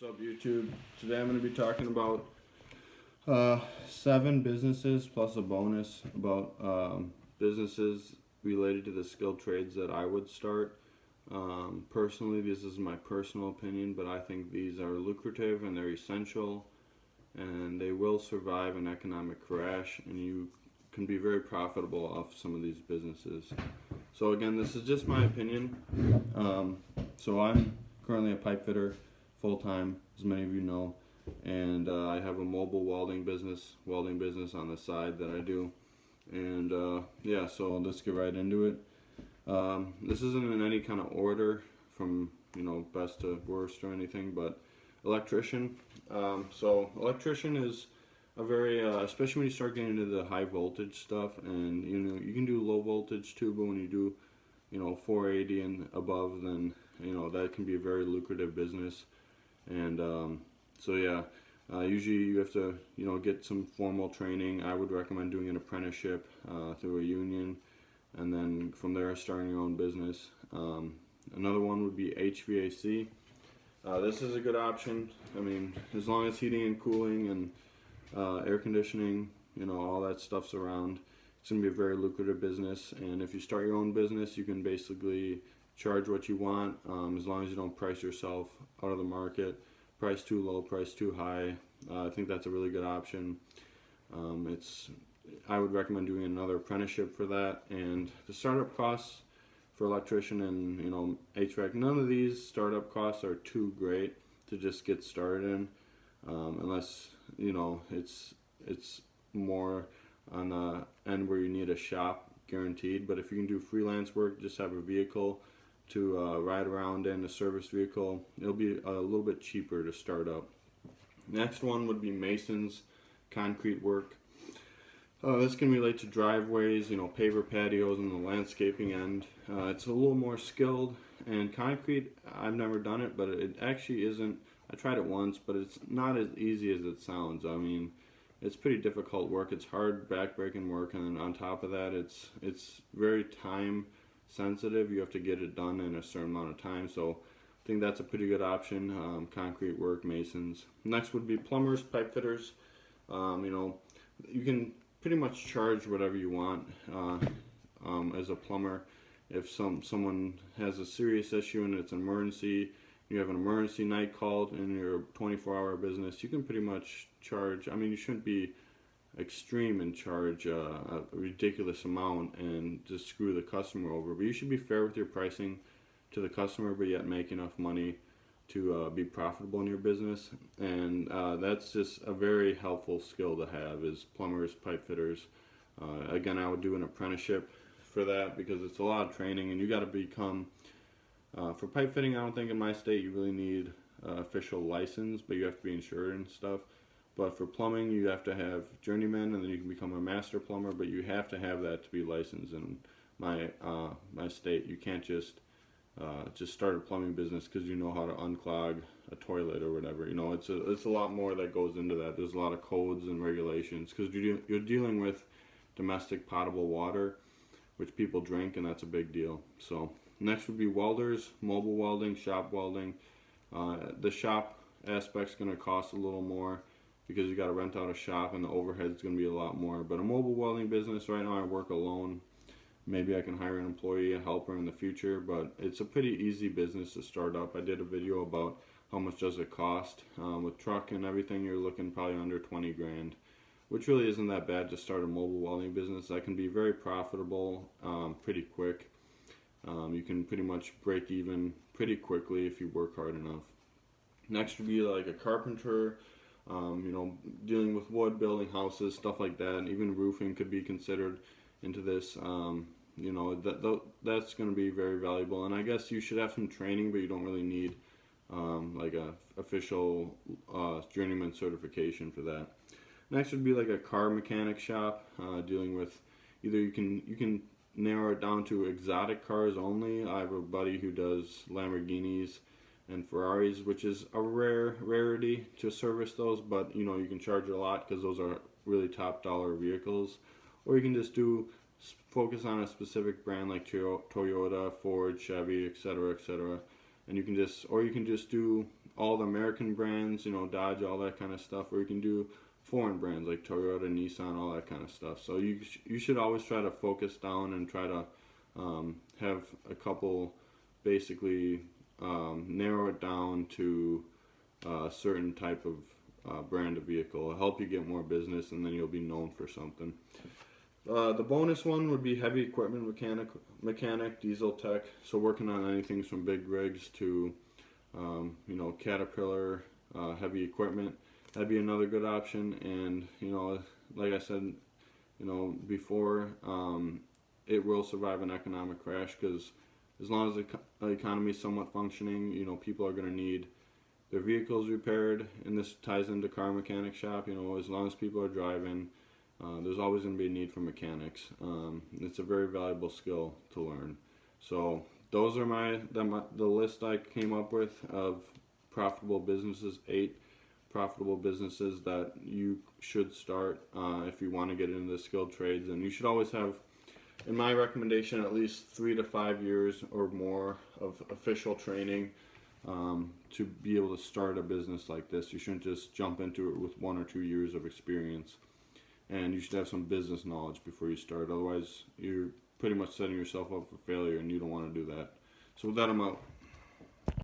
What's up, YouTube? Today I'm going to be talking about 7 businesses plus a bonus about businesses related to the skilled trades that I would start. Personally, this is my personal opinion, but I think these are lucrative and they're essential and they will survive an economic crash, and you can be very profitable off some of these businesses. So again, this is just my opinion. So I'm currently a pipe fitter full-time, as many of you know, and I have a mobile welding business on the side that I do. And yeah, so let's get right into it. This isn't in any kind of order from best to worst or anything, but electrician. So electrician is a very especially when you start getting into the high voltage stuff, and you can do low voltage too, but when you do 480 and above, then that can be a very lucrative business. And so yeah, usually you have to get some formal training. I would recommend doing an apprenticeship through a union, and then from there starting your own business. Another one would be HVAC. This is a good option. I mean, as long as heating and cooling and air conditioning, all that stuff's around, it's going to be a very lucrative business. And if you start your own business, you can basically charge what you want, as long as you don't price yourself out of the market. Price too low, price too high. I think that's a really good option. I would recommend doing another apprenticeship for that. And the startup costs for electrician and HVAC, none of these startup costs are too great to just get started in, unless it's more on the end where you need a shop guaranteed. But if you can do freelance work, just have a vehicle to ride around in, a service vehicle, it'll be a little bit cheaper to start up. Next one would be masons, concrete work. This can relate to driveways, paver patios, and the landscaping end. It's a little more skilled. And concrete, I've never done it, but it actually isn't. I tried it once, but it's not as easy as it sounds. I mean, it's pretty difficult work. It's hard, back-breaking work, and on top of that, it's very time sensitive. You have to get it done in a certain amount of time. So I think that's a pretty good option. Concrete work, masons. Next would be plumbers, pipe fitters. You can pretty much charge whatever you want as a plumber. If someone has a serious issue and it's an emergency, you have an emergency night called in your 24-hour business, you can pretty much charge. I mean, you shouldn't be extreme and charge a ridiculous amount and just screw the customer over, but you should be fair with your pricing to the customer, but yet make enough money to be profitable in your business. And that's just a very helpful skill to have, is plumbers, pipe fitters. Again, I would do an apprenticeship for that because it's a lot of training, and you got to become for pipe fitting. I don't think in my state you really need official license, but you have to be insured and stuff. But for plumbing, you have to have journeyman, and then you can become a master plumber, but you have to have that to be licensed in my state. You can't just start a plumbing business because you know how to unclog a toilet or whatever. It's a lot more that goes into that. There's a lot of codes and regulations because you're dealing with domestic potable water, which people drink, and that's a big deal. So next would be welders, mobile welding, shop welding. The shop aspect's going to cost a little more because you got to rent out a shop, and the overhead's going to be a lot more. But a mobile welding business, right now I work alone. Maybe I can hire an employee, a helper in the future, but it's a pretty easy business to start up. I did a video about how much does it cost. With truck and everything, you're looking probably under 20 grand, which really isn't that bad to start a mobile welding business. That can be very profitable pretty quick. You can pretty much break even pretty quickly if you work hard enough. Next would be like a carpenter, dealing with wood, building houses, stuff like that, and even roofing could be considered into this. That's going to be very valuable, and I guess you should have some training, but you don't really need like a official journeyman certification for that. Next would be like a car mechanic shop, dealing with either you can narrow it down to exotic cars only. I have a buddy who does Lamborghinis and Ferraris, which is a rarity to service those, but you can charge a lot because those are really top dollar vehicles. Or you can just focus on a specific brand like Toyota, Ford, Chevy, etc., etc. And you can just do all the American brands, you know, Dodge, all that kind of stuff, or you can do foreign brands like Toyota, Nissan, all that kind of stuff. So you should always try to focus down and try to have a couple, basically narrow it down to a certain type of brand of vehicle. It'll help you get more business, and then you'll be known for something. The bonus one would be heavy equipment mechanic, diesel tech. So working on anything from big rigs to, you know, Caterpillar, heavy equipment. That'd be another good option. And, you know, like I said, you know, before, it will survive an economic crash, because as long as the economy is somewhat functioning, you know, people are going to need their vehicles repaired. And this ties into car mechanic shop. You know, as long as people are driving, there's always going to be a need for mechanics. It's a very valuable skill to learn. So those are the list I came up with of profitable businesses, 8 profitable businesses that you should start if you want to get into the skilled trades. And you should always have, in my recommendation, at least 3 to 5 years or more of official training to be able to start a business like this. You shouldn't just jump into it with 1 or 2 years of experience. And you should have some business knowledge before you start. Otherwise, you're pretty much setting yourself up for failure, and you don't want to do that. So with that, I'm out.